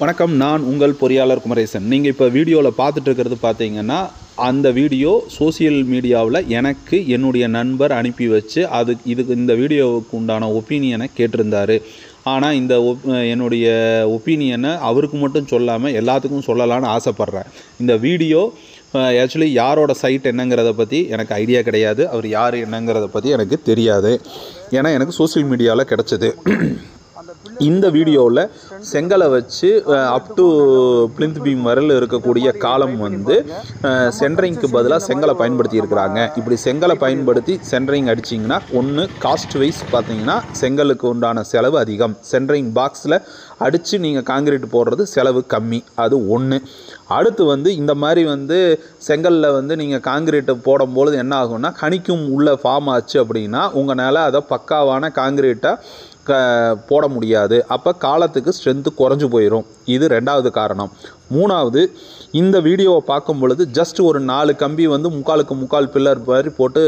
வணக்கம், நான் உங்கள் பொறியாளர் குமரேசன். நீங்கள் இப்போ வீடியோவில் பார்த்துட்டு இருக்கிறது பார்த்தீங்கன்னா, அந்த வீடியோ சோசியல் மீடியாவில் எனக்கு என்னுடைய நண்பர் அனுப்பி வச்சு இந்த வீடியோவுக்கு உண்டான ஒப்பீனியனை கேட்டிருந்தார். ஆனால் என்னுடைய ஒப்பீனியனை அவருக்கு மட்டும் சொல்லாமல் எல்லாத்துக்கும் சொல்லலான்னு ஆசைப்பட்றேன். இந்த வீடியோ ஆக்சுவலி யாரோட சைட் என்னங்கிறத பற்றி எனக்கு ஐடியா கிடையாது. அவர் யார் என்னங்கிறத பற்றி எனக்கு தெரியாது. ஏன்னா எனக்கு சோசியல் மீடியாவில் கிடச்சிது. இந்த வீடியோவில் செங்கலை வச்சு அப் டு பிளிந்த் பீம் வரையில் இருக்கக்கூடிய காலம் சென்ட்ரிங்க்கு பதிலாக செங்கலை பயன்படுத்தி இருக்கிறாங்க. இப்படி செங்கலை பயன்படுத்தி சென்ட்ரிங் அடிச்சிங்கன்னா ஒன்று காஸ்ட் வைஸ் பார்த்தீங்கன்னா செங்கலுக்கு உண்டான செலவு அதிகம். சென்ட்ரிங் பாக்ஸில் அடித்து நீங்கள் காங்கிரீட் போடுறது செலவு கம்மி. அது ஒன்று. அடுத்து இந்த மாதிரி செங்கலில் நீங்கள் காங்கிரீட்டை போடும்பொழுது என்ன ஆகும்னா கனிக்கும் உள்ள ஃபார்ம் ஆச்சு அப்படின்னா உங்களால் அதை பக்காவான காங்கிரீட்டாக போட முடியாது. அப்போ காலத்துக்கு ஸ்ட்ரென்த்து குறைஞ்சி போயிடும். இது ரெண்டாவது காரணம். மூணாவது, இந்த வீடியோவை பார்க்கும் பொழுது ஜஸ்ட் ஒரு 4 கம்பி முக்காலுக்கு முக்கால் பில்லர் மாதிரி போட்டு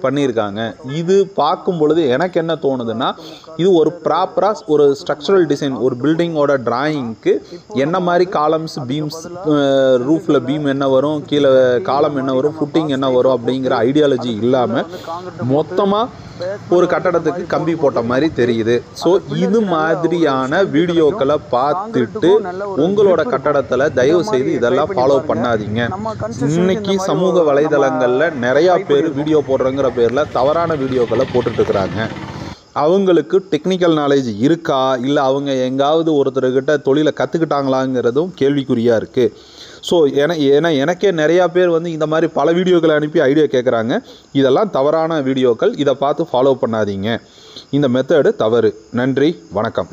பண்ணியிருக்காங்க. இது பார்க்கும் பொழுது எனக்கு என்ன தோணுதுன்னா, இது ஒரு ப்ராப்பராக ஒரு ஸ்ட்ரக்சரல் டிசைன், ஒரு பில்டிங்கோட டிராயிங்க்கு என்ன மாதிரி காலம்ஸ், பீம்ஸ், ரூஃபில் பீம் என்ன வரும், கீழே காலம் என்ன வரும், ஃபுட்டிங் என்ன வரும் அப்படிங்கிற ஐடியாலஜி இல்லாமல் மொத்தமாக ஒரு கட்டடத்துக்கு கம்பி போட்ட மாதிரி தெரியுது. ஸோ இது மாதிரியான வீடியோக்களை பார்த்துட்டு உங்களோட கட்டடத்தில் தயவு செய்து இதெல்லாம் ஃபாலோ பண்ணாதீங்க. இன்னைக்கு சமூக வலைதளங்களில் நிறையா பேர் வீடியோ போடுறங்கிற பேரில் தவறான வீடியோக்களை போட்டுட்ருக்குறாங்க. அவங்களுக்கு டெக்னிக்கல் நாலேஜ் இருக்கா, இல்லை அவங்க எங்காவது ஒருத்தர்கிட்ட தொழிலை கற்றுக்கிட்டாங்களாங்கிறதும் கேள்விக்குறியாக இருக்குது. ஸோ ஏன்னா எனக்கே நிறையா பேர் இந்த மாதிரி பல வீடியோக்களை அனுப்பி ஐடியா கேட்குறாங்க. இதெல்லாம் தவறான வீடியோக்கள். இதை பார்த்து ஃபாலோ பண்ணாதீங்க. இந்த மெத்தடு தவறு. நன்றி, வணக்கம்.